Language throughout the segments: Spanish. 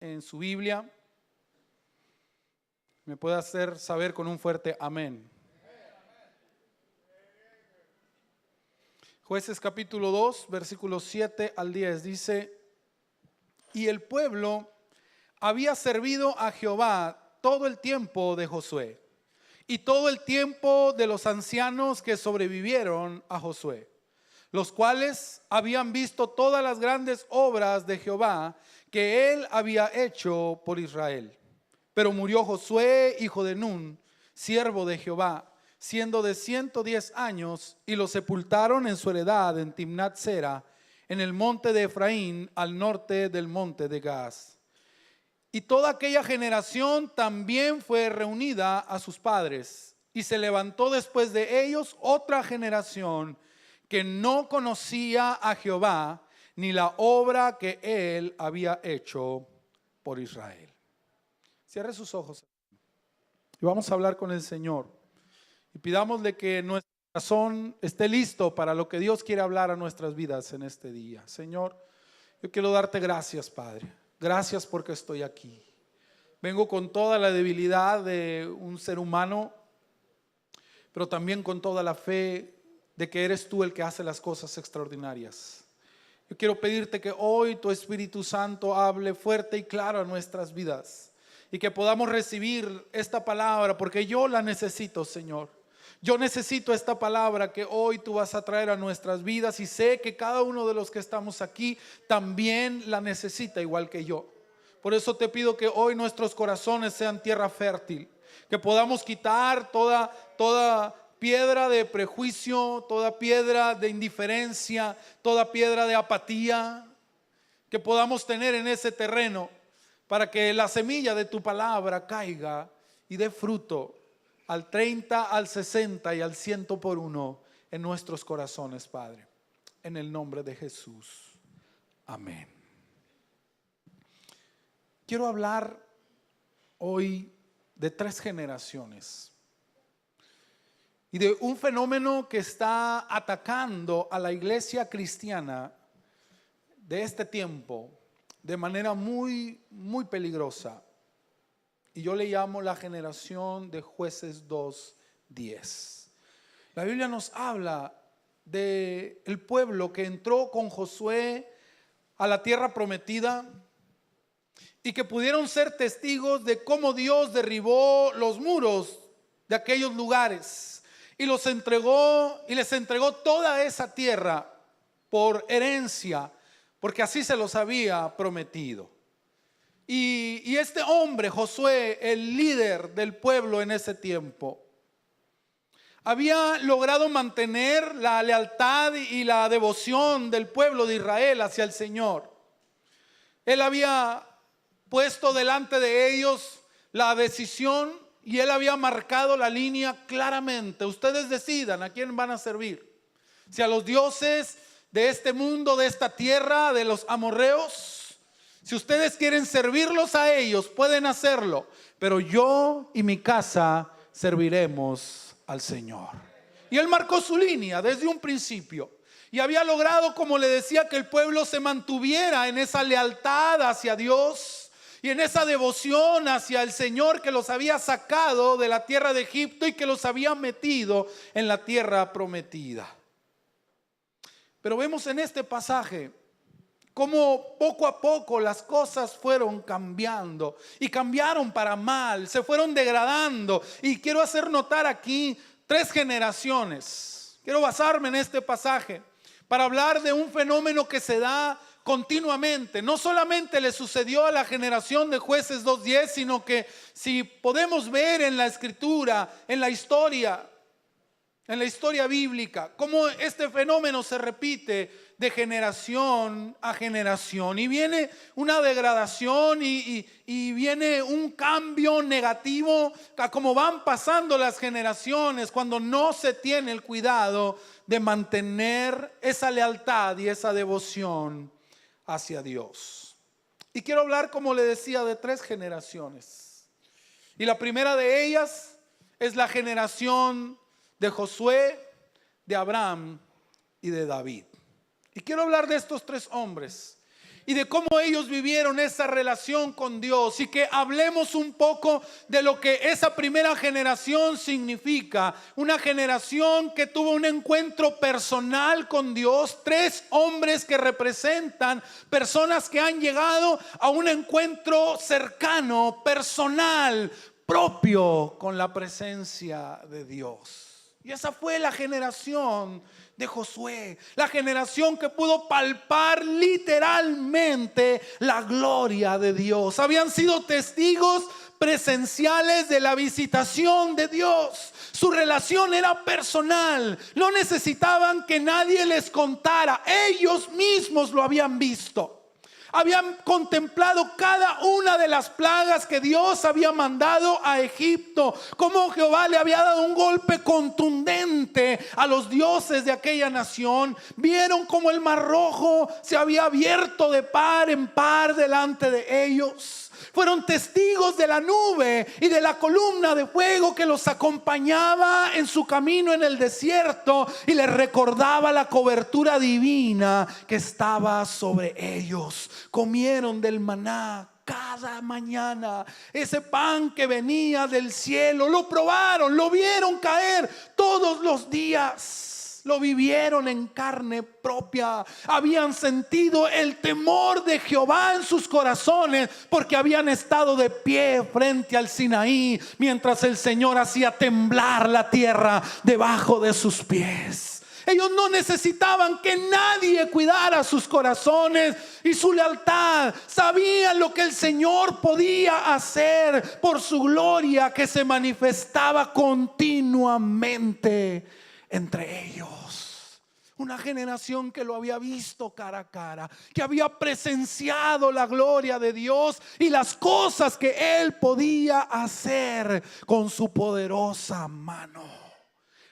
en su Biblia, me puede hacer saber con un fuerte amén. Jueces capítulo 2, versículos 7 al 10 dice: y el pueblo había servido a Jehová todo el tiempo de Josué y todo el tiempo de los ancianos que sobrevivieron a Josué, los cuales habían visto todas las grandes obras de Jehová que él había hecho por Israel. Pero murió Josué, hijo de Nun, siervo de Jehová, siendo de 110 años, y lo sepultaron en su heredad en Timnat Sera, en el monte de Efraín, al norte del monte de Gaas. Y toda aquella generación también fue reunida a sus padres, y se levantó después de ellos otra generación que no conocía a Jehová, ni la obra que él había hecho por Israel. Cierre sus ojos y vamos a hablar con el Señor. Y pidámosle que nuestro corazón esté listo para lo que Dios quiere hablar a nuestras vidas en este día. Señor, yo quiero darte gracias, Padre. Gracias porque estoy aquí. Vengo con toda la debilidad de un ser humano, pero también con toda la fe de que eres tú el que hace las cosas extraordinarias. Yo quiero pedirte que hoy tu Espíritu Santo hable fuerte y claro a nuestras vidas y que podamos recibir esta palabra, porque yo la necesito, Señor. Yo necesito esta palabra que hoy tú vas a traer a nuestras vidas, y sé que cada uno de los que estamos aquí también la necesita igual que yo. Por eso te pido que hoy nuestros corazones sean tierra fértil, que podamos quitar toda piedra de prejuicio, toda piedra de indiferencia, toda piedra de apatía, que podamos tener en ese terreno para que la semilla de tu palabra caiga y dé fruto al 30, al 60 y al 100 por uno en nuestros corazones, Padre. En el nombre de Jesús. Amén. Quiero hablar hoy de 3 generaciones y de un fenómeno que está atacando a la iglesia cristiana de este tiempo de manera muy, muy peligrosa. Y yo le llamo la generación de Jueces 2:10. La Biblia nos habla del pueblo que entró con Josué a la tierra prometida y que pudieron ser testigos de cómo Dios derribó los muros de aquellos lugares y les entregó toda esa tierra por herencia, porque así se los había prometido. Y este hombre, Josué, el líder del pueblo en ese tiempo, había logrado mantener la lealtad y la devoción del pueblo de Israel hacia el Señor. Él había puesto delante de ellos la decisión y él había marcado la línea claramente. Ustedes decidan a quién van a servir. Si a los dioses de este mundo, de esta tierra, de los amorreos. Si ustedes quieren servirlos a ellos, pueden hacerlo, pero yo y mi casa serviremos al Señor. Y él marcó su línea desde un principio y había logrado, como le decía, que el pueblo se mantuviera en esa lealtad hacia Dios y en esa devoción hacia el Señor, que los había sacado de la tierra de Egipto y que los había metido en la tierra prometida. Pero vemos en este pasaje cómo poco a poco las cosas fueron cambiando y cambiaron para mal, se fueron degradando. Y quiero hacer notar aquí 3 generaciones. Quiero basarme en este pasaje para hablar de un fenómeno que se da continuamente. No solamente le sucedió a la generación de Jueces 2:10, sino que si podemos ver en la escritura, en la historia bíblica, cómo este fenómeno se repite de generación a generación, y viene una degradación y viene un cambio negativo a cómo van pasando las generaciones cuando no se tiene el cuidado de mantener esa lealtad y esa devoción hacia Dios. Y quiero hablar, como le decía, de 3 generaciones. Y la primera de ellas es la generación de Josué, de Abraham y de David. Y quiero hablar de estos 3 hombres y de cómo ellos vivieron esa relación con Dios, y que hablemos un poco de lo que esa primera generación significa. Una generación que tuvo un encuentro personal con Dios. 3 hombres que representan personas que han llegado a un encuentro cercano, personal, propio con la presencia de Dios. Y esa fue la generación de Josué, la generación que pudo palpar literalmente la gloria de Dios. Habían sido testigos presenciales de la visitación de Dios. Su relación era personal, no necesitaban que nadie les contara, ellos mismos lo habían visto. Habían contemplado cada una de las plagas que Dios había mandado a Egipto, cómo Jehová le había dado un golpe contundente a los dioses de aquella nación. Vieron cómo el Mar Rojo se había abierto de par en par delante de ellos. Fueron testigos de la nube y de la columna de fuego que los acompañaba en su camino en el desierto y les recordaba la cobertura divina que estaba sobre ellos. Comieron del maná cada mañana, ese pan que venía del cielo. Lo probaron, lo vieron caer todos los días. Lo vivieron en carne propia. Habían sentido el temor de Jehová en sus corazones, porque habían estado de pie frente al Sinaí mientras el Señor hacía temblar la tierra debajo de sus pies. Ellos no necesitaban que nadie cuidara sus corazones y su lealtad. Sabían lo que el Señor podía hacer por su gloria, que se manifestaba continuamente entre ellos. Una generación que lo había visto cara a cara, que había presenciado la gloria de Dios y las cosas que Él podía hacer con su poderosa mano.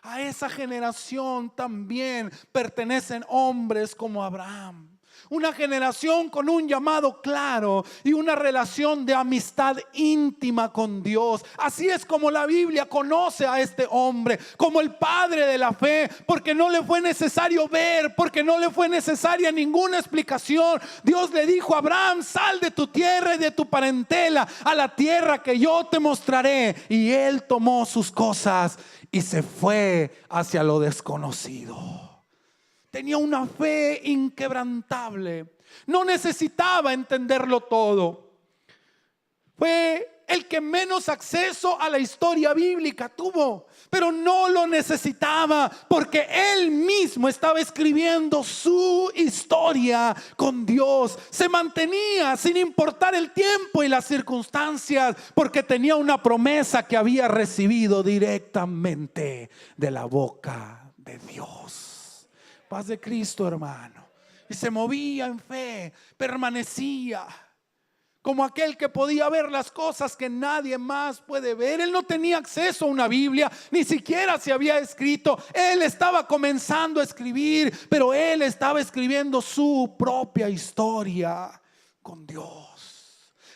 A esa generación también pertenecen hombres como Abraham. Una generación con un llamado claro y una relación de amistad íntima con Dios. Así es como la Biblia conoce a este hombre, como el padre de la fe, porque no le fue necesario ver, porque no le fue necesaria ninguna explicación. Dios le dijo a Abraham: sal de tu tierra y de tu parentela a la tierra que yo te mostraré. Y él tomó sus cosas y se fue hacia lo desconocido. Tenía una fe inquebrantable. No necesitaba entenderlo todo. Fue el que menos acceso a la historia bíblica tuvo, pero no lo necesitaba, porque él mismo estaba escribiendo su historia con Dios. Se mantenía sin importar el tiempo y las circunstancias, porque tenía una promesa que había recibido directamente de la boca de Dios. Paz de Cristo, hermano. Y se movía en fe, permanecía como aquel que podía ver las cosas que nadie más puede ver. Él no tenía acceso a una Biblia, ni siquiera se había escrito. Él estaba comenzando a escribir, pero él estaba escribiendo su propia historia con Dios.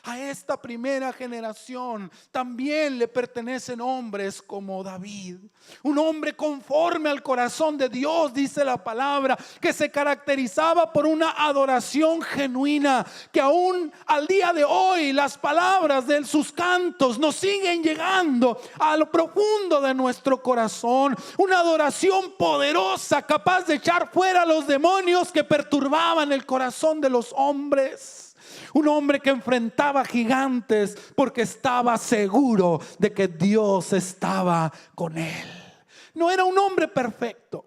A esta primera generación también le pertenecen hombres como David, un hombre conforme al corazón de Dios, dice la palabra, que se caracterizaba por una adoración genuina, que aún al día de hoy las palabras de sus cantos nos siguen llegando a lo profundo de nuestro corazón. Una adoración poderosa, capaz de echar fuera los demonios que perturbaban el corazón de los hombres. Un hombre que enfrentaba gigantes porque estaba seguro de que Dios estaba con él. No era un hombre perfecto,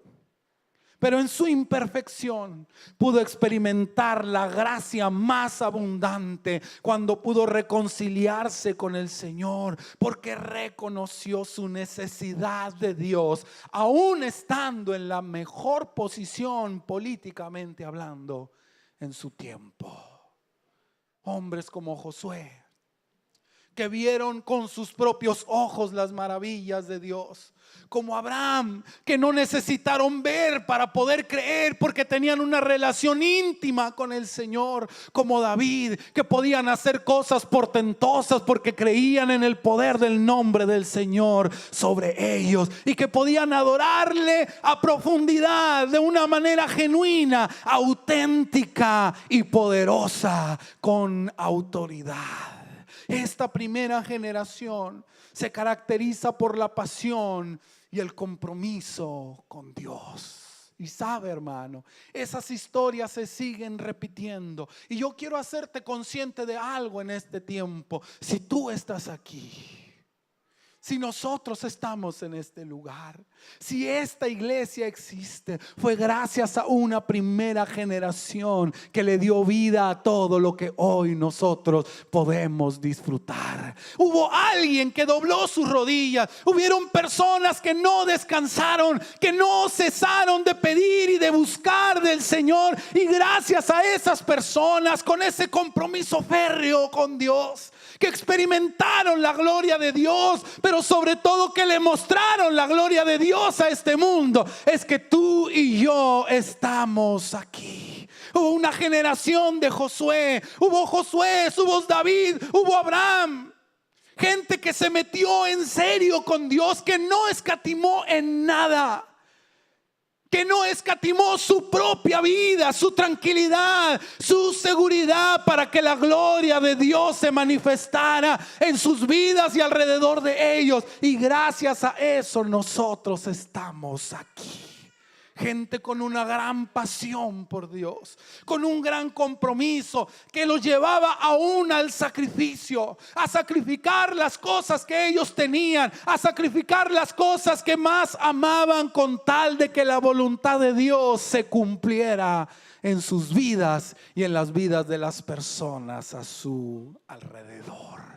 pero en su imperfección pudo experimentar la gracia más abundante cuando pudo reconciliarse con el Señor, porque reconoció su necesidad de Dios, aún estando en la mejor posición políticamente hablando en su tiempo. Hombres como Josué, que vieron con sus propios ojos las maravillas de Dios. Como Abraham, que no necesitaron ver para poder creer porque tenían una relación íntima con el Señor. Como David, que podían hacer cosas portentosas porque creían en el poder del nombre del Señor sobre ellos, y que podían adorarle a profundidad, de una manera genuina, auténtica y poderosa, con autoridad. Esta primera generación se caracteriza por la pasión y el compromiso con Dios. Y sabe, hermano, esas historias se siguen repitiendo. Y yo quiero hacerte consciente de algo en este tiempo. Si tú estás aquí, si nosotros estamos en este lugar, si esta iglesia existe, fue gracias a una primera generación que le dio vida a todo lo que hoy nosotros podemos disfrutar. Hubo alguien que dobló sus rodillas. Hubieron personas que no descansaron, que no cesaron de pedir y de buscar del Señor. Y gracias a esas personas, con ese compromiso férreo con Dios, que experimentaron la gloria de Dios, pero sobre todo que le mostraron la gloria de Dios a este mundo, es que tú y yo estamos aquí. Hubo una generación de Josué, hubo David, hubo Abraham. Gente que se metió en serio con Dios, que no escatimó en nada, que no escatimó su propia vida, su tranquilidad, su seguridad, para que la gloria de Dios se manifestara en sus vidas y alrededor de ellos. Y gracias a eso nosotros estamos aquí. Gente con una gran pasión por Dios, con un gran compromiso que los llevaba aún al sacrificio, a sacrificar las cosas que ellos tenían, a sacrificar las cosas que más amaban, con tal de que la voluntad de Dios se cumpliera en sus vidas y en las vidas de las personas a su alrededor.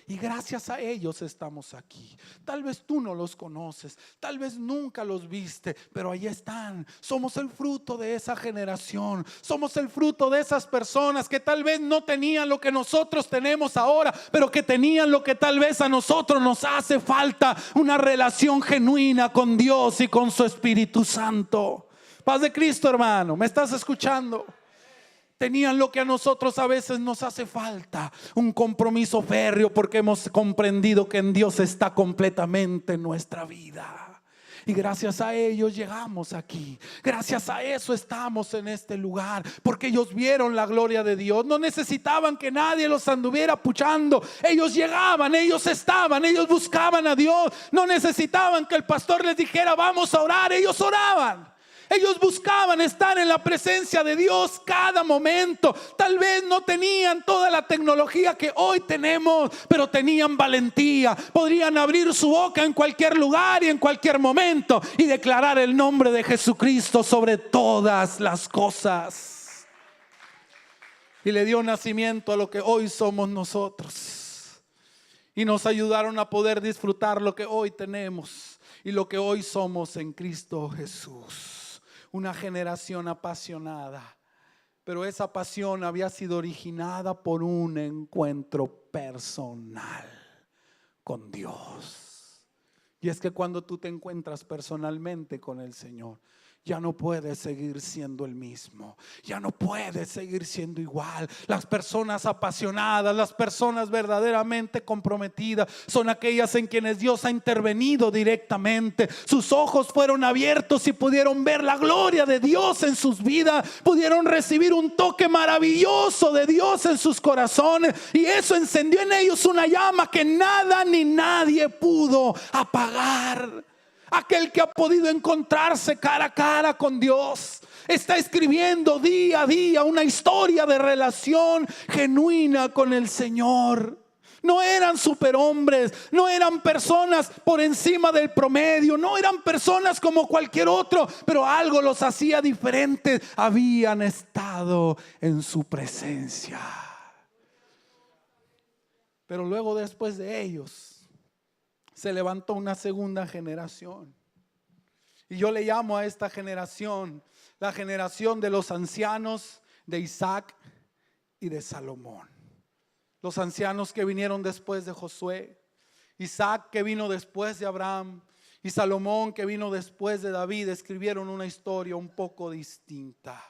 Y gracias a ellos estamos aquí. Tal vez tú no los conoces, tal vez nunca los viste, pero ahí están. Somos el fruto de esa generación. Somos el fruto de esas personas que tal vez no tenían lo que nosotros tenemos ahora, pero que tenían lo que tal vez a nosotros nos hace falta: una relación genuina con Dios y con su Espíritu Santo. Paz de Cristo, hermano, ¿me estás escuchando? Tenían lo que a nosotros a veces nos hace falta: un compromiso férreo, porque hemos comprendido que en Dios está completamente nuestra vida. Y gracias a ellos llegamos aquí. Gracias a eso estamos en este lugar, porque ellos vieron la gloria de Dios. No necesitaban que nadie los anduviera puchando. Ellos llegaban, ellos estaban, ellos buscaban a Dios. No necesitaban que el pastor les dijera vamos a orar. Ellos oraban. Ellos buscaban estar en la presencia de Dios cada momento. Tal vez no tenían toda la tecnología que hoy tenemos, pero tenían valentía. Podrían abrir su boca en cualquier lugar y en cualquier momento y declarar el nombre de Jesucristo sobre todas las cosas. Y le dio nacimiento a lo que hoy somos nosotros. Y nos ayudaron a poder disfrutar lo que hoy tenemos y lo que hoy somos en Cristo Jesús. Una generación apasionada, pero esa pasión había sido originada por un encuentro personal con Dios. Y es que cuando tú te encuentras personalmente con el Señor, ya no puedes seguir siendo el mismo. Ya no puedes seguir siendo igual. Las personas apasionadas, las personas verdaderamente comprometidas, son aquellas en quienes Dios ha intervenido directamente. Sus ojos fueron abiertos y pudieron ver la gloria de Dios en sus vidas. Pudieron recibir un toque maravilloso de Dios en sus corazones. Y eso encendió en ellos una llama que nada ni nadie pudo apagar. Aquel que ha podido encontrarse cara a cara con Dios está escribiendo día a día una historia de relación genuina con el Señor. No eran superhombres, no eran personas por encima del promedio, no eran personas como cualquier otro, pero algo los hacía diferentes. Habían estado en su presencia. Pero luego, después de ellos, se levantó una segunda generación. Y yo le llamo a esta generación la generación de los ancianos de Isaac y de Salomón. los ancianos que vinieron después de Josué, Isaac que vino después de Abraham y Salomón que vino después de David escribieron una historia un poco distinta.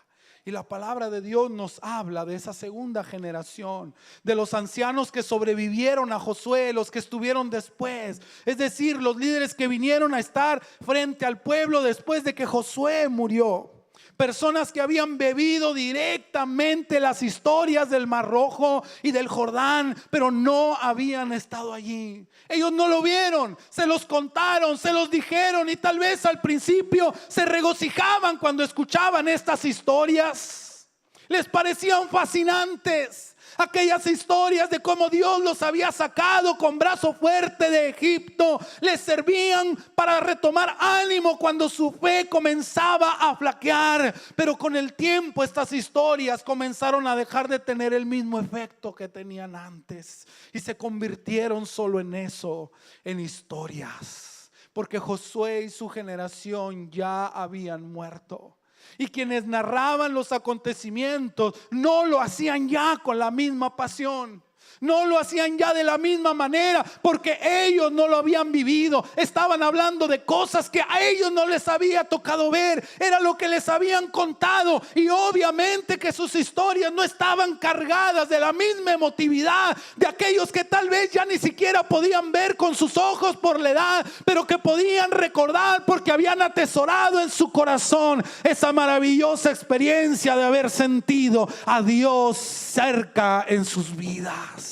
Y la palabra de Dios nos habla de esa segunda generación, de los ancianos que sobrevivieron a Josué, los que estuvieron después. Es decir, los líderes que vinieron a estar frente al pueblo después de que Josué murió. Personas que habían bebido directamente las historias del Mar Rojo y del Jordán, pero no habían estado allí. Ellos no lo vieron, se los contaron, se los dijeron y tal vez al principio se regocijaban cuando escuchaban estas historias. Les parecían fascinantes aquellas historias de cómo Dios los había sacado con brazo fuerte de Egipto. Les servían para retomar ánimo cuando su fe comenzaba a flaquear. Pero con el tiempo estas historias comenzaron a dejar de tener el mismo efecto que tenían antes y se convirtieron solo en eso, en historias, porque Josué y su generación ya habían muerto. Y quienes narraban los acontecimientos no lo hacían ya con la misma pasión, no lo hacían ya de la misma manera, porque ellos no lo habían vivido. Estaban hablando de cosas que a ellos no les había tocado ver, era lo que les habían contado. Y obviamente que sus historias no estaban cargadas de la misma emotividad de aquellos que tal vez ya ni siquiera podían ver con sus ojos por la edad, pero que podían recordar porque habían atesorado en su corazón esa maravillosa experiencia de haber sentido a Dios cerca en sus vidas.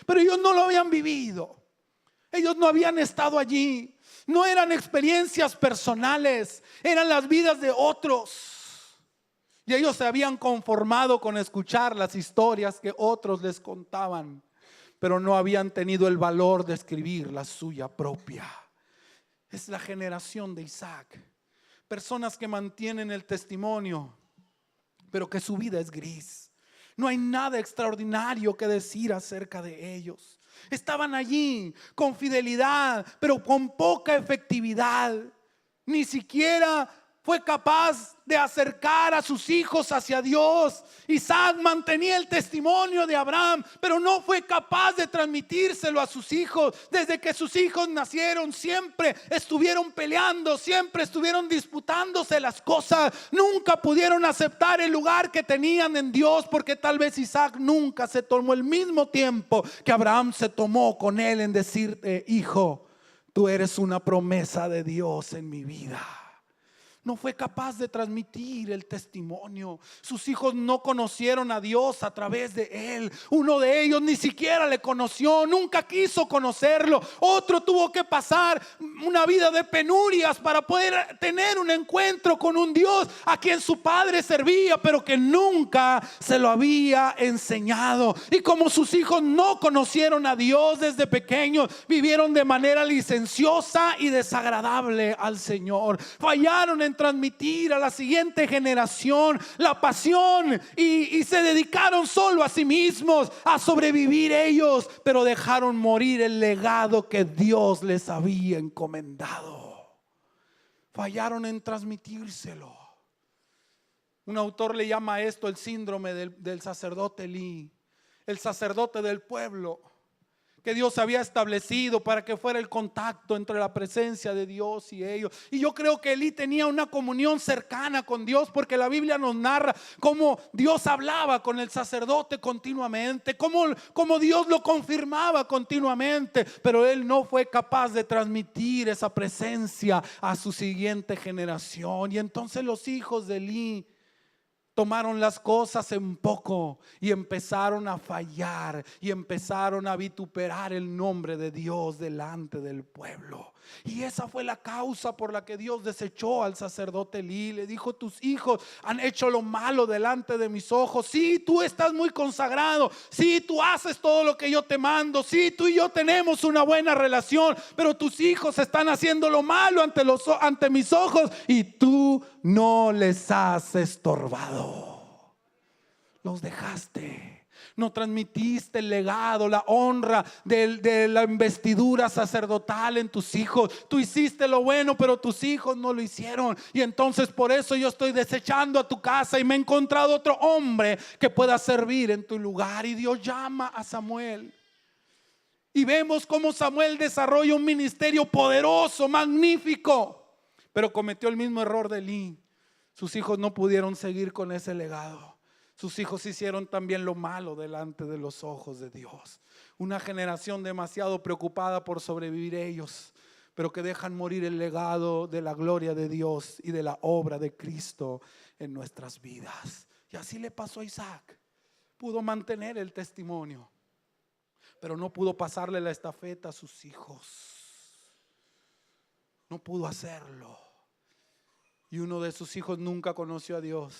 Pero ellos no lo habían vivido, ellos no habían estado allí, no eran experiencias personales, eran las vidas de otros. Y ellos se habían conformado con escuchar las historias que otros les contaban, pero no habían tenido el valor de escribir la suya propia. Es la generación de Isaac, personas que mantienen el testimonio, pero que su vida es gris. No hay nada extraordinario que decir acerca de ellos. Estaban allí con fidelidad, pero con poca efectividad. Ni siquiera fue capaz de acercar a sus hijos hacia Dios. Isaac mantenía el testimonio de Abraham, pero no fue capaz de transmitírselo a sus hijos. Desde que sus hijos nacieron, siempre estuvieron peleando, siempre estuvieron disputándose las cosas. Nunca pudieron aceptar el lugar que tenían en Dios, porque tal vez Isaac nunca se tomó el mismo tiempo que Abraham se tomó con él en decirte: hijo, tú eres una promesa de Dios en mi vida. No fue capaz de transmitir el testimonio. Sus hijos no conocieron a Dios a través de él. Uno de ellos ni siquiera le conoció, nunca quiso conocerlo. Otro tuvo que pasar una vida de penurias para poder tener un encuentro con un Dios a quien su padre servía, pero que nunca se lo había enseñado. Y como sus hijos no conocieron a Dios desde pequeños, vivieron de manera licenciosa y desagradable al Señor. Fallaron en transmitir a la siguiente generación la pasión y se dedicaron solo a sí mismos, a sobrevivir ellos, pero dejaron morir el legado que Dios les había encomendado. Fallaron en transmitírselo. Un autor le llama a esto el síndrome del sacerdote Elí, el sacerdote del pueblo que Dios había establecido para que fuera el contacto entre la presencia de Dios y ellos. Y yo creo que Elí tenía una comunión cercana con Dios, porque la Biblia nos narra cómo Dios hablaba con el sacerdote continuamente, cómo Dios lo confirmaba continuamente, pero él no fue capaz de transmitir esa presencia a su siguiente generación. Y entonces los hijos de Elí tomaron las cosas en poco y empezaron a fallar y empezaron a vituperar el nombre de Dios delante del pueblo. Y esa fue la causa por la que Dios desechó al sacerdote Elí. Le dijo: tus hijos han hecho lo malo delante de mis ojos. Sí, tú estás muy consagrado. Sí, tú haces todo lo que yo te mando. Sí, tú y yo tenemos una buena relación, pero tus hijos están haciendo lo malo ante mis ojos y tú no les has estorbado. Los dejaste. No transmitiste el legado, la honra de la investidura sacerdotal en tus hijos. Tú hiciste lo bueno, pero tus hijos no lo hicieron. Y entonces por eso yo estoy desechando a tu casa y me he encontrado otro hombre que pueda servir en tu lugar. Y Dios llama a Samuel. Y vemos cómo Samuel desarrolla un ministerio poderoso, magnífico, pero cometió el mismo error de Elí. Sus hijos no pudieron seguir con ese legado. Sus hijos hicieron también lo malo delante de los ojos de Dios. Una generación demasiado preocupada por sobrevivir ellos, pero que dejan morir el legado de la gloria de Dios y de la obra de Cristo en nuestras vidas. Y así le pasó a Isaac. Pudo mantener el testimonio, pero no pudo pasarle la estafeta a sus hijos. No pudo hacerlo. Y uno de sus hijos nunca conoció a Dios.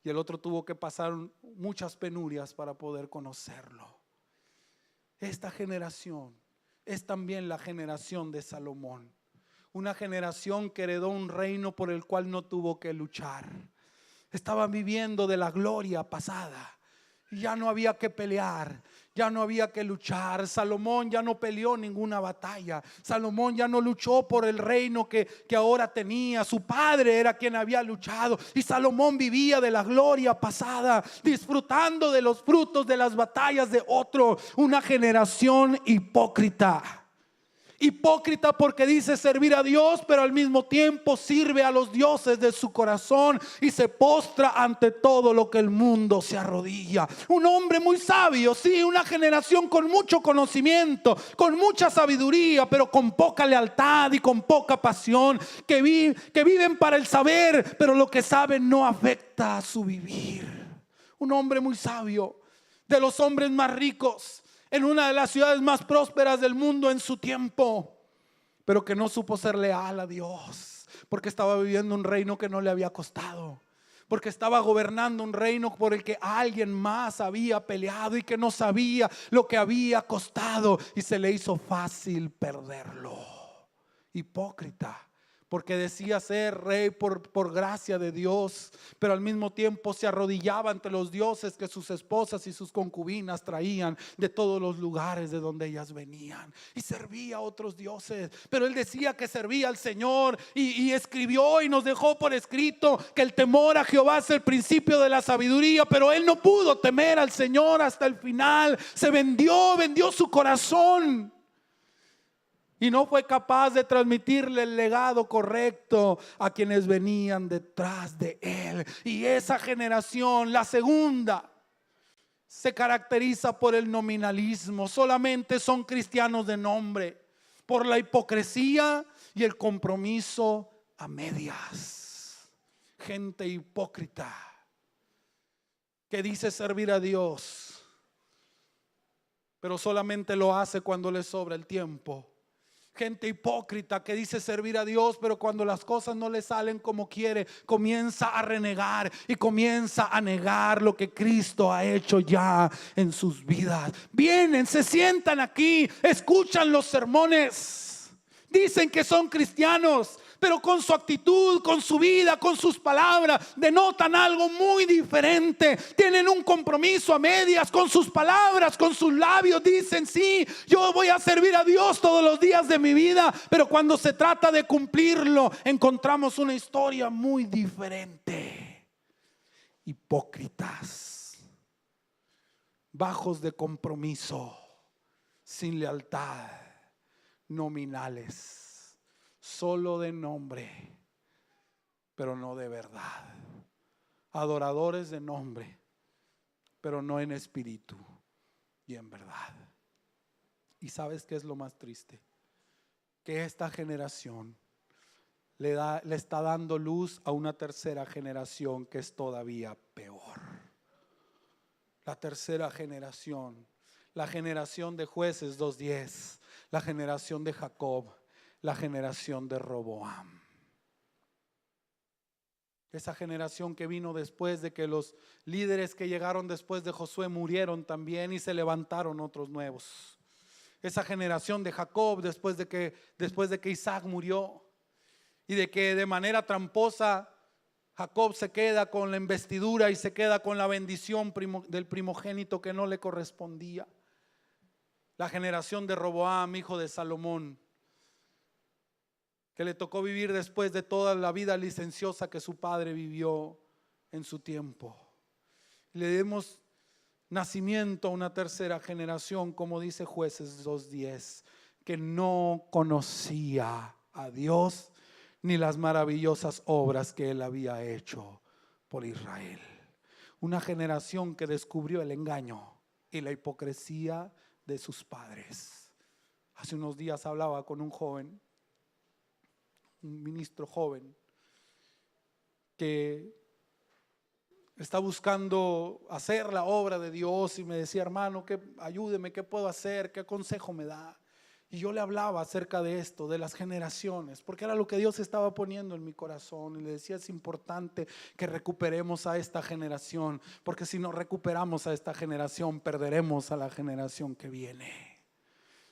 Y el otro tuvo que pasar muchas penurias para poder conocerlo. Esta generación es también la generación de Salomón. Una generación que heredó un reino por el cual no tuvo que luchar. Estaban viviendo de la gloria pasada. Ya no había que pelear, ya no había que luchar. Salomón ya no peleó ninguna batalla. Salomón ya no luchó por el reino que ahora tenía. Su padre era quien había luchado. Y Salomón vivía de la gloria pasada, disfrutando de los frutos de las batallas de otro. Una generación hipócrita. Hipócrita porque dice servir a Dios, pero al mismo tiempo sirve a los dioses de su corazón y se postra ante todo lo que el mundo se arrodilla. Un hombre muy sabio, sí, una generación con mucho conocimiento, con mucha sabiduría, pero con poca lealtad y con poca pasión, que viven para el saber, pero lo que saben no afecta a su vivir. Un hombre muy sabio, de los hombres más ricos, en una de las ciudades más prósperas del mundo en su tiempo, pero que no supo ser leal a Dios, porque estaba viviendo un reino que no le había costado, porque estaba gobernando un reino por el que alguien más había peleado y que no sabía lo que había costado, y se le hizo fácil perderlo. Hipócrita, porque decía ser rey por gracia de Dios, pero al mismo tiempo se arrodillaba ante los dioses que sus esposas y sus concubinas traían de todos los lugares de donde ellas venían, y servía a otros dioses. Pero él decía que servía al Señor y escribió y nos dejó por escrito que el temor a Jehová es el principio de la sabiduría, pero él no pudo temer al Señor hasta el final. Se vendió su corazón. Y no fue capaz de transmitirle el legado correcto a quienes venían detrás de él. Y esa generación, la segunda, se caracteriza por el nominalismo. Solamente son cristianos de nombre, por la hipocresía y el compromiso a medias. Gente hipócrita que dice servir a Dios, pero solamente lo hace cuando le sobra el tiempo. Gente hipócrita que dice servir a Dios, pero cuando las cosas no le salen como quiere, comienza a renegar y comienza a negar lo que Cristo ha hecho ya en sus vidas. Vienen, se sientan aquí, escuchan los sermones, dicen que son cristianos, pero con su actitud, con su vida, con sus palabras, denotan algo muy diferente. Tienen un compromiso a medias con sus palabras, con sus labios. Dicen: sí, yo voy a servir a Dios todos los días de mi vida, pero cuando se trata de cumplirlo, encontramos una historia muy diferente. Hipócritas, bajos de compromiso, sin lealtad, nominales, solo de nombre, pero no de verdad. Adoradores de nombre, pero no en espíritu y en verdad. ¿Y sabes qué es lo más triste? Que esta generación le está dando luz a una tercera generación que es todavía peor. La tercera generación, la generación de Jueces 2:10, la generación de Jacob, la generación de Roboam. Esa generación que vino después de que los líderes que llegaron después de Josué murieron también y se levantaron otros nuevos. Esa generación de Jacob después de que Isaac murió y de que de manera tramposa Jacob se queda con la investidura y se queda con la bendición del primogénito que no le correspondía. La generación de Roboam, hijo de Salomón, que le tocó vivir después de toda la vida licenciosa que su padre vivió en su tiempo. Le demos nacimiento a una tercera generación, como dice Jueces 2:10, que no conocía a Dios ni las maravillosas obras que Él había hecho por Israel. Una generación que descubrió el engaño y la hipocresía de sus padres. Hace unos días hablaba con un joven, un ministro joven, que está buscando hacer la obra de Dios y me decía: hermano, ayúdeme, ¿qué puedo hacer? ¿Qué consejo me da? Y yo le hablaba acerca de esto, de las generaciones, porque era lo que Dios estaba poniendo en mi corazón. Y le decía: es importante que recuperemos a esta generación, porque si no recuperamos a esta generación, perderemos a la generación que viene.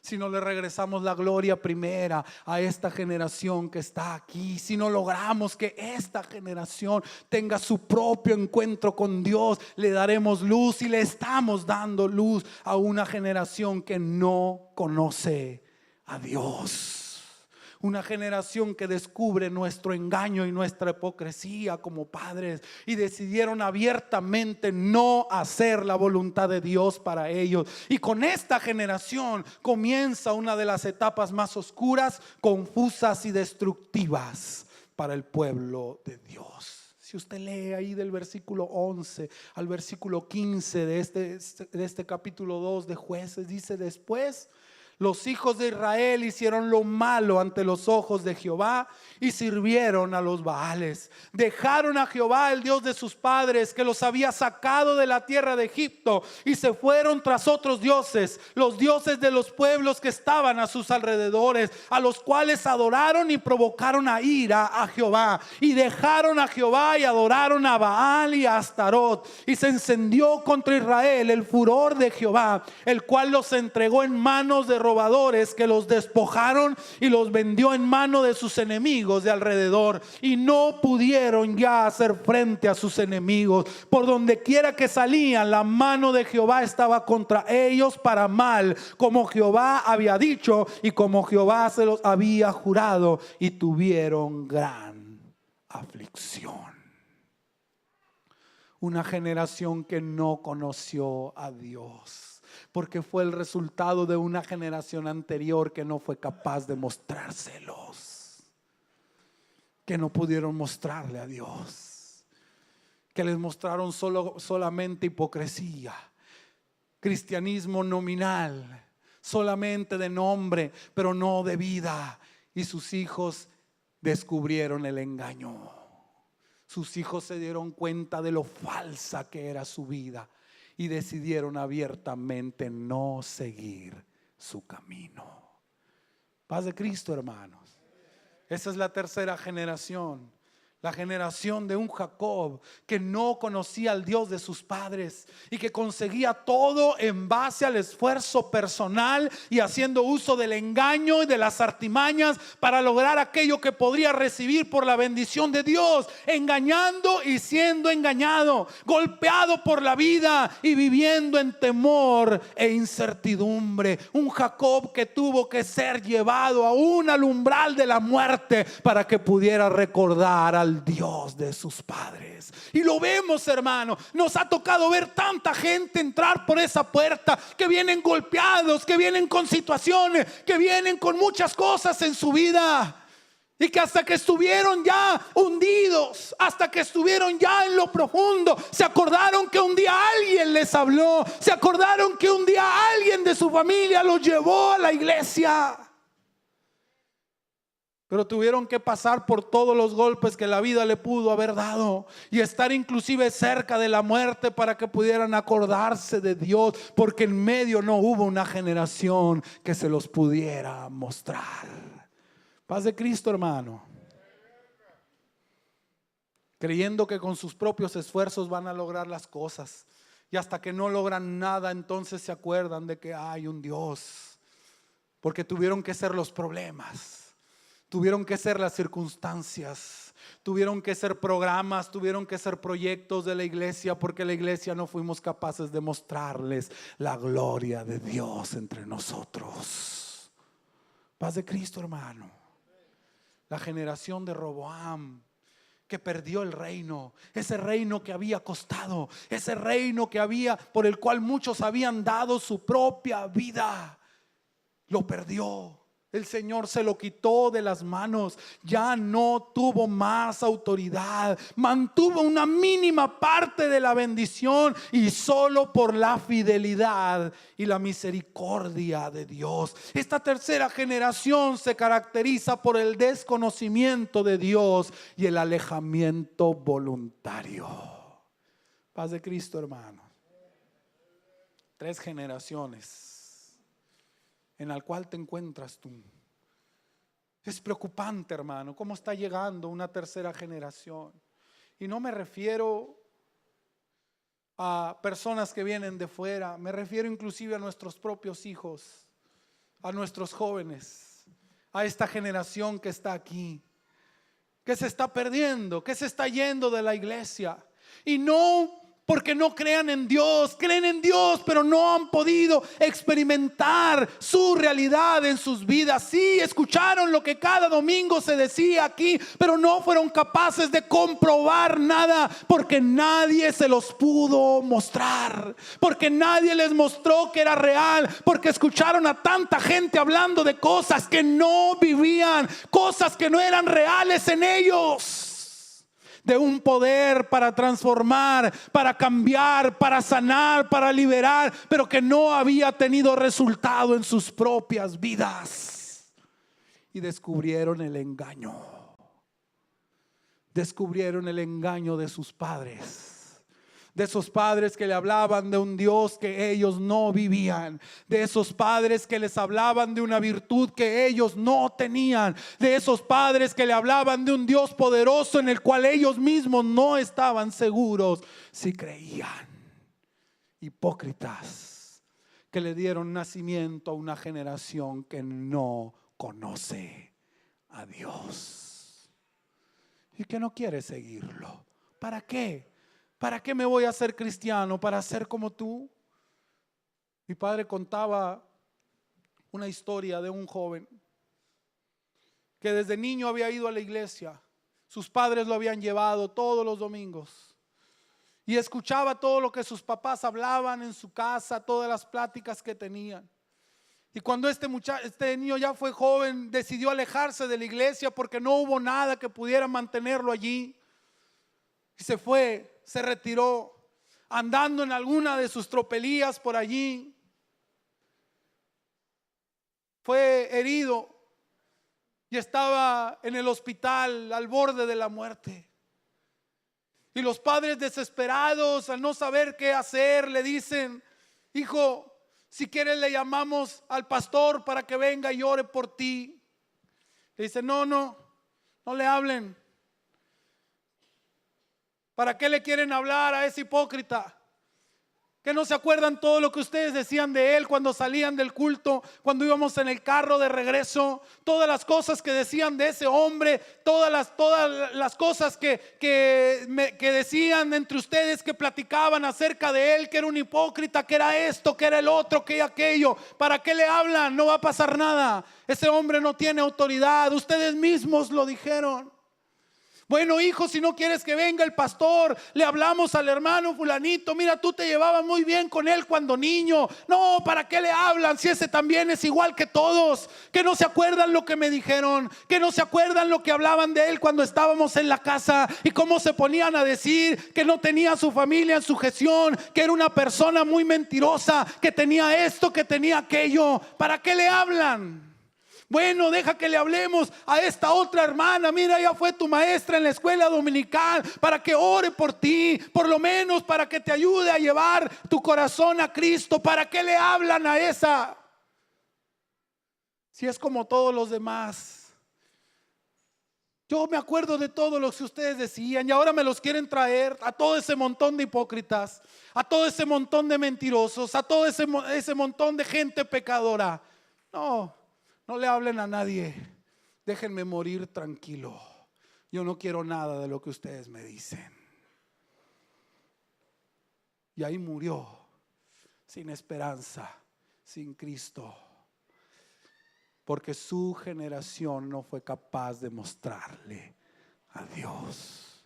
Si no le regresamos la gloria primera a esta generación que está aquí, si no logramos que esta generación tenga su propio encuentro con Dios, le daremos luz y le estamos dando luz a una generación que no conoce a Dios. Una generación que descubre nuestro engaño y nuestra hipocresía como padres y decidieron abiertamente no hacer la voluntad de Dios para ellos. Y con esta generación comienza una de las etapas más oscuras, confusas y destructivas para el pueblo de Dios. Si usted lee ahí del versículo 11 al versículo 15 de este capítulo 2 de Jueces, dice: después los hijos de Israel hicieron lo malo ante los ojos de Jehová y sirvieron a los Baales. Dejaron a Jehová, el Dios de sus padres, que los había sacado de la tierra de Egipto, y se fueron tras otros dioses, los dioses de los pueblos que estaban a sus alrededores, a los cuales adoraron y provocaron a ira a Jehová. Y dejaron a Jehová y adoraron a Baal y a Astarot. Y se encendió contra Israel el furor de Jehová, el cual los entregó en manos de robadores, que los despojaron y los vendió en mano de sus enemigos de alrededor, y no pudieron ya hacer frente a sus enemigos. Por donde quiera que salían, la mano de Jehová estaba contra ellos para mal, como Jehová había dicho y como Jehová se los había jurado, y tuvieron gran aflicción. Una generación que no conoció a Dios, porque fue el resultado de una generación anterior que no fue capaz de mostrárselos, que no pudieron mostrarle a Dios, que les mostraron solamente hipocresía, cristianismo nominal, solamente de nombre, pero no de vida. Y sus hijos descubrieron el engaño. Sus hijos se dieron cuenta de lo falsa que era su vida y decidieron abiertamente no seguir su camino. Paz de Cristo, hermanos. Esa es la tercera generación. La generación de un Jacob que no conocía al Dios de sus padres y que conseguía todo en base al esfuerzo personal y haciendo uso del engaño y de las artimañas para lograr aquello que podría recibir por la bendición de Dios, engañando y siendo engañado, golpeado por la vida y viviendo en temor e incertidumbre. Un Jacob que tuvo que ser llevado aún al umbral de la muerte para que pudiera recordar al Dios de sus padres. Y lo vemos, hermano, nos ha tocado ver tanta gente entrar por esa puerta, que vienen golpeados, que vienen con situaciones, que vienen con muchas cosas en su vida, y que hasta que estuvieron ya hundidos, hasta que estuvieron ya en lo profundo, se acordaron que un día alguien les habló, se acordaron que un día alguien de su familia los llevó a la iglesia. Pero tuvieron que pasar por todos los golpes que la vida le pudo haber dado y estar inclusive cerca de la muerte para que pudieran acordarse de Dios, porque en medio no hubo una generación que se los pudiera mostrar. Paz de Cristo, hermano. Creyendo que con sus propios esfuerzos van a lograr las cosas, y hasta que no logran nada, entonces se acuerdan de que hay un Dios, porque tuvieron que ser los problemas. Tuvieron que ser las circunstancias, tuvieron que ser programas, tuvieron que ser proyectos de la iglesia, porque la iglesia no fuimos capaces de mostrarles la gloria de Dios entre nosotros. Paz de Cristo, hermano. La generación de Roboam, que perdió el reino, ese reino que había costado, ese reino que había, por el cual muchos habían dado su propia vida, lo perdió. El Señor se lo quitó de las manos. Ya no tuvo más autoridad. Mantuvo una mínima parte de la bendición, y solo por la fidelidad y la misericordia de Dios. Esta tercera generación se caracteriza por el desconocimiento de Dios y el alejamiento voluntario. Paz de Cristo, hermano. 3 generaciones en el cual te encuentras tú. Es preocupante, hermano, cómo está llegando una tercera generación. Y no me refiero a personas que vienen de fuera, me refiero inclusive a nuestros propios hijos, a nuestros jóvenes, a esta generación que está aquí, que se está perdiendo, que se está yendo de la iglesia. Y no porque no crean en Dios, creen en Dios, pero no han podido experimentar su realidad en sus vidas. Sí, escucharon lo que cada domingo se decía aquí, pero no fueron capaces de comprobar nada, porque nadie se los pudo mostrar, porque nadie les mostró que era real, porque escucharon a tanta gente hablando de cosas que no vivían, cosas que no eran reales en ellos. De un poder para transformar, para cambiar, para sanar, para liberar, pero que no había tenido resultado en sus propias vidas. Y descubrieron el engaño. Descubrieron el engaño de sus padres. De esos padres que le hablaban de un Dios que ellos no vivían. De esos padres que les hablaban de una virtud que ellos no tenían. De esos padres que le hablaban de un Dios poderoso en el cual ellos mismos no estaban seguros si creían. Hipócritas que le dieron nacimiento a una generación que no conoce a Dios y que no quiere seguirlo. ¿Para qué? ¿Para qué me voy a hacer cristiano? ¿Para ser como tú? Mi padre contaba una historia de un joven que desde niño había ido a la iglesia. Sus padres lo habían llevado todos los domingos y escuchaba todo lo que sus papás hablaban en su casa, todas las pláticas que tenían. Y cuando este niño ya fue joven, decidió alejarse de la iglesia porque no hubo nada que pudiera mantenerlo allí. Y se fue, se retiró, andando en alguna de sus tropelías por allí. Fue herido y estaba en el hospital al borde de la muerte. Y los padres, desesperados al no saber qué hacer, le dicen: hijo, si quieres le llamamos al pastor para que venga y ore por ti. Le dice: no le hablen. ¿Para qué le quieren hablar a ese hipócrita? ¿Que no se acuerdan todo lo que ustedes decían de él cuando salían del culto, cuando íbamos en el carro de regreso? Todas las cosas que decían de ese hombre, todas las cosas que decían entre ustedes, que platicaban acerca de él, que era un hipócrita, que era esto, que era el otro, que era aquello. ¿Para qué le hablan? No va a pasar nada. Ese hombre no tiene autoridad. Ustedes mismos lo dijeron. Bueno, hijo, si no quieres que venga el pastor, le hablamos al hermano fulanito. Mira, tú te llevabas muy bien con él cuando niño. No, ¿para qué le hablan si ese también es igual que todos? Que no se acuerdan lo que me dijeron, que no se acuerdan lo que hablaban de él cuando estábamos en la casa, y cómo se ponían a decir que no tenía a su familia en sujeción, que era una persona muy mentirosa, que tenía esto, que tenía aquello. ¿Para qué le hablan? Bueno, deja que le hablemos a esta otra hermana. Mira, ella fue tu maestra en la escuela dominical, para que ore por ti, por lo menos para que te ayude a llevar tu corazón a Cristo. ¿Para qué le hablan a esa? Si es como todos los demás. Yo me acuerdo de todo lo que ustedes decían y ahora me los quieren traer a todo ese montón de hipócritas, a todo ese montón de mentirosos, a todo ese montón de gente pecadora. No le hablen a nadie. déjenme morir tranquilo. Yo no quiero nada de lo que ustedes me dicen. Y ahí murió, sin esperanza, sin Cristo, porque su generación no fue capaz de mostrarle a Dios.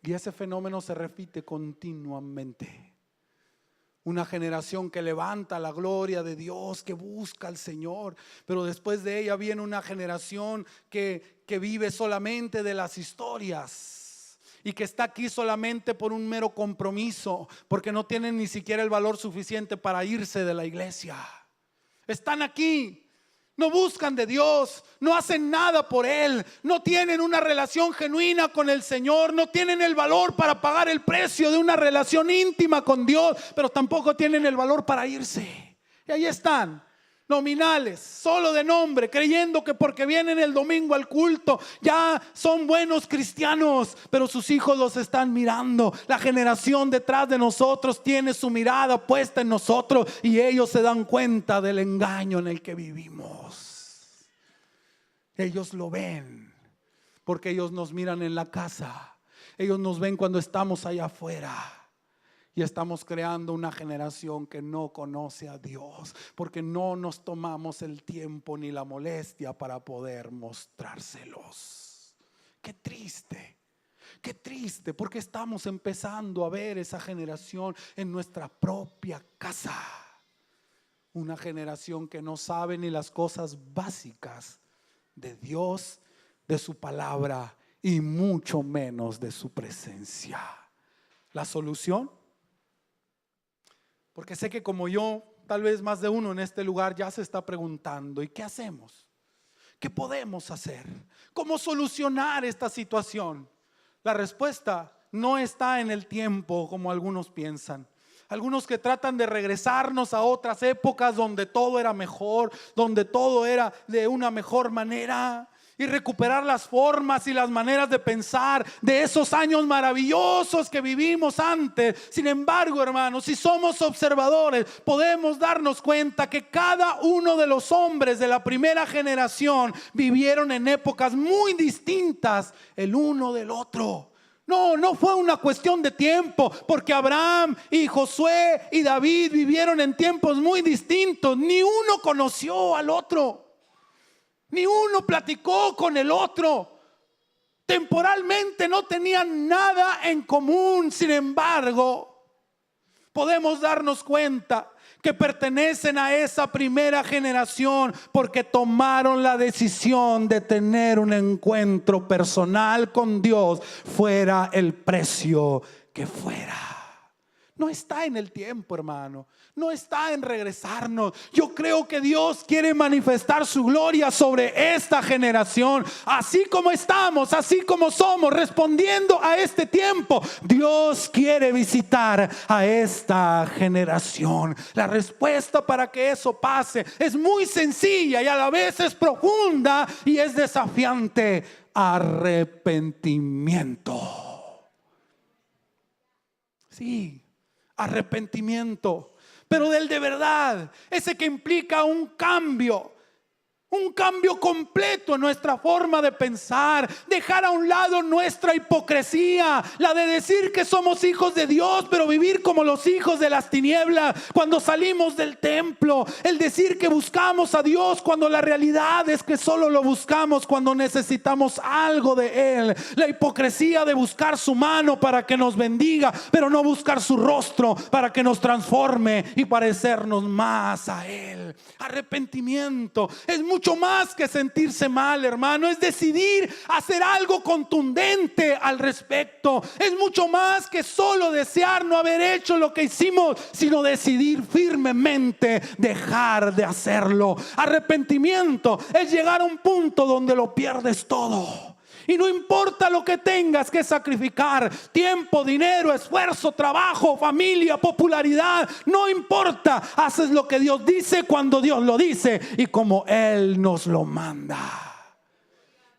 Y ese fenómeno se repite continuamente. Una generación que levanta la gloria de Dios, que busca al Señor, pero después de ella viene una generación que vive solamente de las historias y que está aquí solamente por un mero compromiso, porque no tienen ni siquiera el valor suficiente para irse de la iglesia. Están aquí, no buscan de Dios, no hacen nada por Él, no tienen una relación genuina con el Señor, no tienen el valor para pagar el precio de una relación íntima con Dios, pero tampoco tienen el valor para irse. Y ahí están, nominales, solo de nombre, creyendo que porque vienen el domingo al culto ya son buenos cristianos, pero sus hijos los están mirando. La generación detrás de nosotros tiene su mirada puesta en nosotros y ellos se dan cuenta del engaño en el que vivimos. Ellos lo ven porque ellos nos miran en la casa, ellos nos ven cuando estamos allá afuera. Y estamos creando una generación que no conoce a Dios, porque no nos tomamos el tiempo ni la molestia para poder mostrárselos. Qué triste, porque estamos empezando a ver esa generación en nuestra propia casa. Una generación que no sabe ni las cosas básicas de Dios, de su palabra y mucho menos de su presencia. ¿La solución? Porque sé que como yo, tal vez más de uno en este lugar ya se está preguntando: ¿y qué hacemos? ¿Qué podemos hacer? ¿Cómo solucionar esta situación? La respuesta no está en el tiempo como algunos piensan. Algunos que tratan de regresarnos a otras épocas donde todo era mejor, donde todo era de una mejor manera, y recuperar las formas y las maneras de pensar de esos años maravillosos que vivimos antes. Sin embargo, hermanos, si somos observadores, podemos darnos cuenta que cada uno de los hombres de la primera generación vivieron en épocas muy distintas el uno del otro. No fue una cuestión de tiempo, porque Abraham y Josué y David vivieron en tiempos muy distintos. Ni uno conoció al otro, ni uno platicó con el otro. Temporalmente no tenían nada en común. Sin embargo, podemos darnos cuenta que pertenecen a esa primera generación porque tomaron la decisión de tener un encuentro personal con Dios, fuera el precio que fuera. No está en el tiempo, hermano. No está en regresarnos. Yo creo que Dios quiere manifestar su gloria sobre esta generación. Así como estamos, así como somos, respondiendo a este tiempo, Dios quiere visitar a esta generación. La respuesta para que eso pase es muy sencilla y a la vez es profunda y es desafiante: arrepentimiento. Sí, arrepentimiento, pero del de verdad, ese que implica un cambio completo en nuestra forma de pensar, dejar a un lado nuestra hipocresía, la de decir que somos hijos de Dios pero vivir como los hijos de las tinieblas cuando salimos del templo, el decir que buscamos a Dios cuando la realidad es que solo lo buscamos cuando necesitamos algo de Él, la hipocresía de buscar su mano para que nos bendiga pero no buscar su rostro para que nos transforme y parecernos más a Él. Arrepentimiento es mucho más que sentirse mal, hermano. Es decidir hacer algo contundente al respecto. Es mucho más que solo desear no haber hecho lo que hicimos, sino decidir firmemente dejar de hacerlo. Arrepentimiento es llegar a un punto donde lo pierdes todo. Y no importa lo que tengas que sacrificar: tiempo, dinero, esfuerzo, trabajo, familia, popularidad, no importa. Haces lo que Dios dice cuando Dios lo dice y como Él nos lo manda.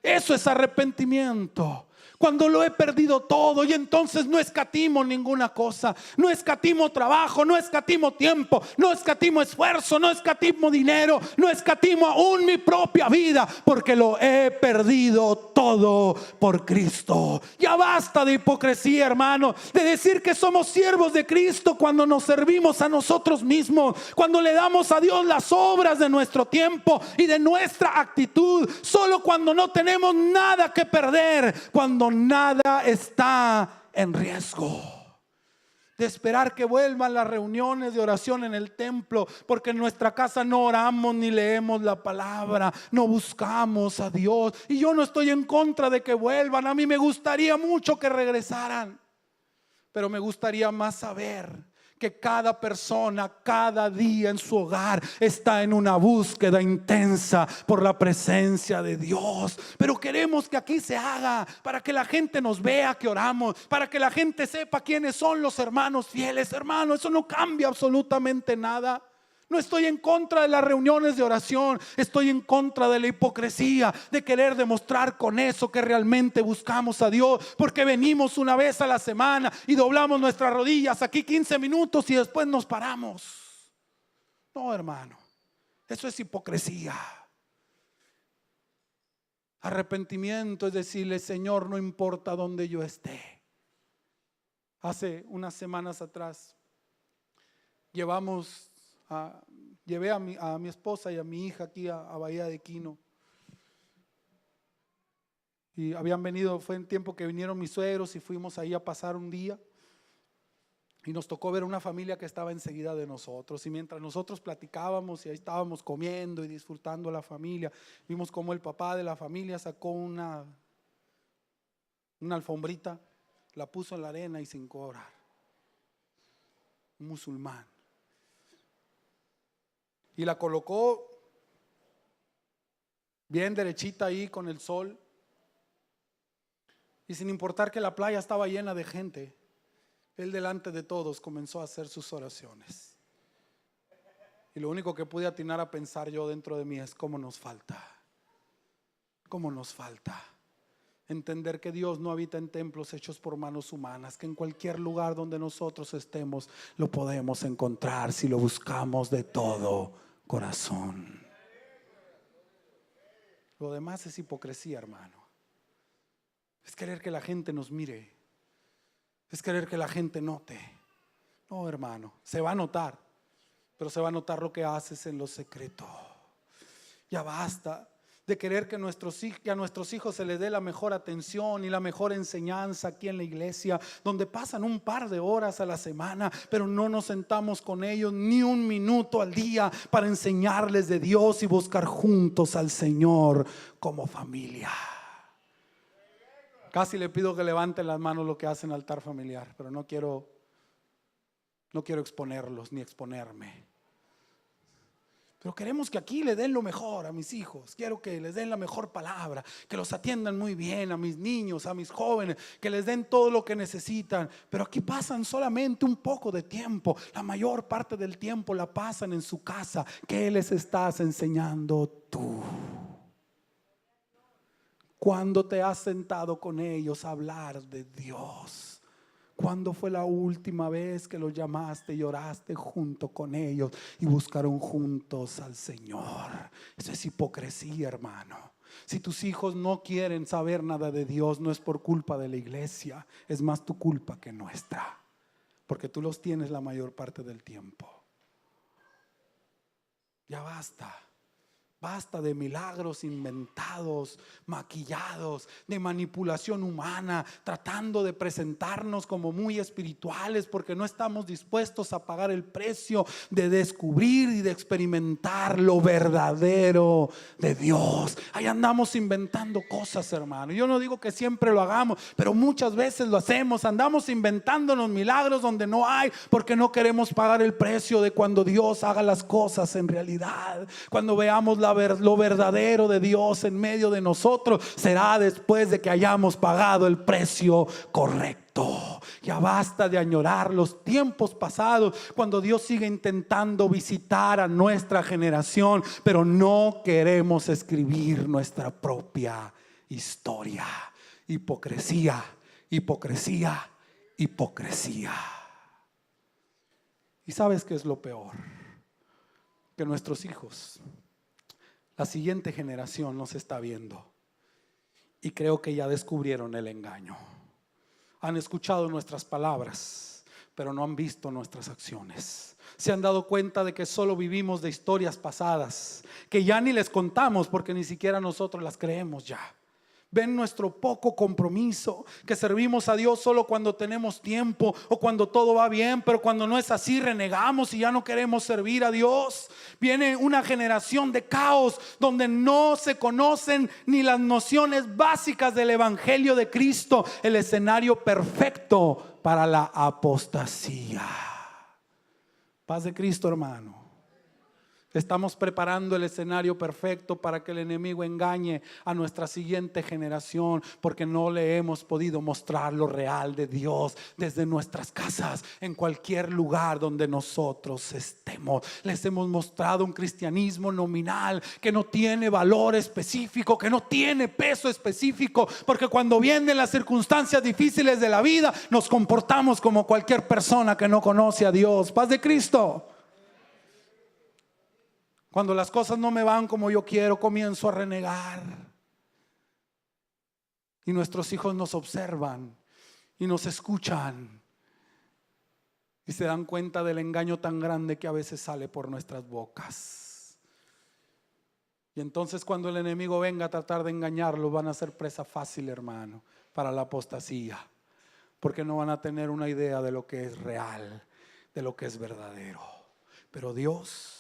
Eso es arrepentimiento. cuando lo he perdido todo, y entonces no escatimo ninguna cosa, no escatimo trabajo, no escatimo tiempo, no escatimo esfuerzo, no escatimo dinero, no escatimo aún mi propia vida, porque lo he perdido todo por Cristo. Ya basta de hipocresía, hermano, de decir que somos siervos de Cristo cuando nos servimos a nosotros mismos, cuando le damos a Dios las obras de nuestro tiempo y de nuestra actitud, solo cuando no tenemos nada que perder, cuando nada está en riesgo. De esperar que vuelvan las reuniones de oración en el templo, porque en nuestra casa no oramos ni leemos la palabra, no buscamos a Dios. Y yo no estoy en contra de que vuelvan, a mí me gustaría mucho que regresaran, pero me gustaría más saber que cada persona, cada día en su hogar está en una búsqueda intensa por la presencia de Dios. Pero queremos que aquí se haga para que la gente nos vea que oramos, para que la gente sepa quiénes son los hermanos fieles. Hermano, eso no cambia absolutamente nada. No estoy en contra de las reuniones de oración, estoy en contra de la hipocresía, de querer demostrar con eso que realmente buscamos a Dios, porque venimos una vez a la semana y doblamos nuestras rodillas aquí 15 minutos y después nos paramos. No, hermano, eso es hipocresía. Arrepentimiento es decirle: Señor, no importa dónde yo esté. Hace unas semanas atrás llevé a mi esposa y a mi hija aquí a Bahía de Quino, y habían venido, fue en tiempo que vinieron mis suegros, y fuimos ahí a pasar un día, y nos tocó ver una familia que estaba enseguida de nosotros, y mientras nosotros platicábamos y ahí estábamos comiendo y disfrutando la familia, vimos como el papá de la familia sacó una alfombrita, la puso en la arena y se hincó a orar. Un musulmán. Y la colocó bien derechita ahí con el sol. Y sin importar que la playa estaba llena de gente, él delante de todos comenzó a hacer sus oraciones. Y lo único que pude atinar a pensar yo dentro de mí es: ¿cómo nos falta entender que Dios no habita en templos hechos por manos humanas, que en cualquier lugar donde nosotros estemos lo podemos encontrar si lo buscamos de todo corazón? Lo demás es hipocresía, hermano. Es querer que la gente nos mire, es querer que la gente note. No, hermano, se va a notar, pero se va a notar lo que haces en lo secreto. Ya basta de querer que a nuestros hijos se les dé la mejor atención y la mejor enseñanza aquí en la iglesia, donde pasan un par de horas a la semana, pero no nos sentamos con ellos ni un minuto al día para enseñarles de Dios y buscar juntos al Señor como familia. Casi le pido que levanten las manos lo que hacen altar familiar, pero no quiero exponerlos ni exponerme. Pero queremos que aquí le den lo mejor a mis hijos. Quiero que les den la mejor palabra, que los atiendan muy bien, a mis niños, a mis jóvenes, que les den todo lo que necesitan. Pero aquí pasan solamente un poco de tiempo. La mayor parte del tiempo la pasan en su casa. ¿Qué les estás enseñando tú? ¿Cuándo te has sentado con ellos a hablar de Dios? ¿Cuándo fue la última vez que los llamaste y oraste junto con ellos y buscaron juntos al Señor? Eso es hipocresía, hermano. Si tus hijos no quieren saber nada de Dios, no es por culpa de la iglesia, es más tu culpa que nuestra, porque tú los tienes la mayor parte del tiempo. Ya basta. Basta de milagros inventados, maquillados, de manipulación humana, tratando de presentarnos como muy espirituales, porque no estamos dispuestos a pagar el precio de descubrir y de experimentar lo verdadero de Dios. Ahí andamos inventando cosas, hermano. Yo no digo que siempre lo hagamos, pero muchas veces lo hacemos. Andamos inventándonos milagros donde no hay, porque no queremos pagar el precio de cuando Dios haga las cosas en realidad. Cuando veamos lo verdadero de Dios en medio de nosotros, será después de que hayamos pagado el precio correcto. Ya basta de añorar los tiempos pasados, cuando Dios sigue intentando visitar a nuestra generación, pero no queremos escribir nuestra propia historia. hipocresía, hipocresía, hipocresía. ¿Y sabes qué es lo peor? Que nuestros hijos, la siguiente generación nos está viendo y creo que ya descubrieron el engaño. Han escuchado nuestras palabras, pero no han visto nuestras acciones. Se han dado cuenta de que solo vivimos de historias pasadas, que ya ni les contamos porque ni siquiera nosotros las creemos ya. Ven nuestro poco compromiso, que servimos a Dios solo cuando tenemos tiempo o cuando todo va bien, pero cuando no es así renegamos y ya no queremos servir a Dios. Viene una generación de caos donde no se conocen ni las nociones básicas del Evangelio de Cristo, el escenario perfecto para la apostasía. Paz de Cristo, hermano. Estamos preparando el escenario perfecto para que el enemigo engañe a nuestra siguiente generación, porque no le hemos podido mostrar lo real de Dios desde nuestras casas, en cualquier lugar donde nosotros estemos. Les hemos mostrado un cristianismo nominal que no tiene valor específico, que no tiene peso específico, porque cuando vienen las circunstancias difíciles de la vida nos comportamos como cualquier persona que no conoce a Dios. Paz de Cristo. Cuando las cosas no me van como yo quiero, comienzo a renegar. Y nuestros hijos nos observan y nos escuchan y se dan cuenta del engaño tan grande que a veces sale por nuestras bocas. Y entonces cuando el enemigo venga a tratar de engañarlos, van a ser presa fácil, hermano, para la apostasía, porque no van a tener una idea de lo que es real, de lo que es verdadero. Pero Dios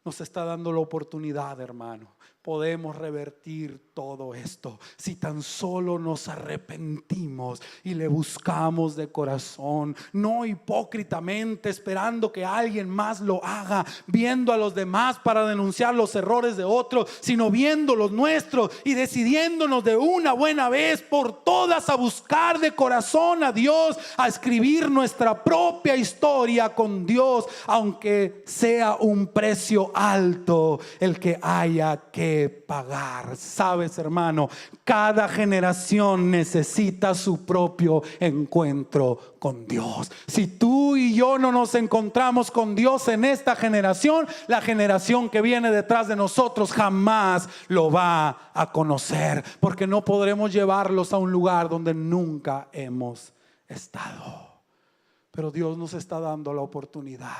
nos está dando la oportunidad, hermano. Podemos revertir todo esto si tan solo nos arrepentimos y le buscamos de corazón, no hipócritamente esperando que alguien más lo haga, viendo a los demás para denunciar los errores de otros, sino viendo los nuestros y decidiéndonos de una buena vez por todas a buscar de corazón a Dios, a escribir nuestra propia historia con Dios, aunque sea un precio alto el que haya que pagar. Sabes, hermano, cada generación necesita su propio encuentro con Dios. Si tú y yo no nos encontramos con Dios en esta generación, la generación que viene detrás de nosotros jamás lo va a conocer, porque no podremos llevarlos a un lugar donde nunca hemos estado. Pero Dios nos está dando la oportunidad.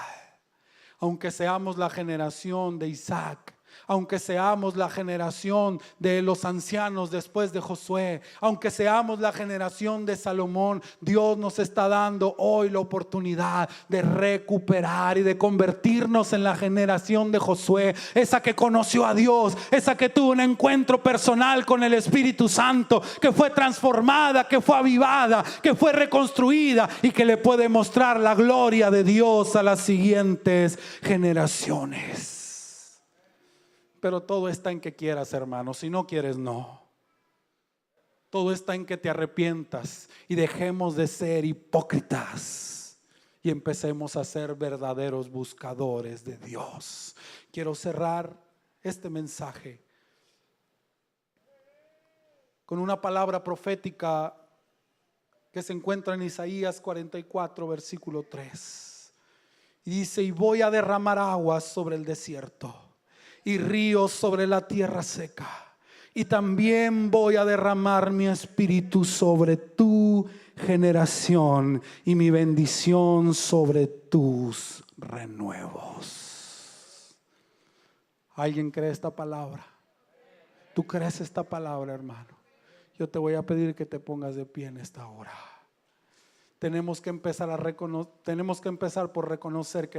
Aunque seamos la generación de Isaac, aunque seamos la generación de los ancianos después de Josué, aunque seamos la generación de Salomón, Dios nos está dando hoy la oportunidad de recuperar y de convertirnos en la generación de Josué, esa que conoció a Dios, esa que tuvo un encuentro personal con el Espíritu Santo, que fue transformada, que fue avivada, que fue reconstruida y que le puede mostrar la gloria de Dios a las siguientes generaciones. Pero todo está en que quieras, hermano. Si no quieres, no. Todo está en que te arrepientas y dejemos de ser hipócritas y empecemos a ser verdaderos buscadores de Dios. Quiero cerrar este mensaje con una palabra profética que se encuentra en Isaías 44, versículo 3. Y dice: y voy a derramar aguas sobre el desierto y ríos sobre la tierra seca, y también voy a derramar mi espíritu sobre tu generación y mi bendición sobre tus renuevos. ¿Alguien cree esta palabra? ¿Tú crees esta palabra, hermano? Yo te voy a pedir que te pongas de pie en esta hora. Tenemos que empezar por reconocer que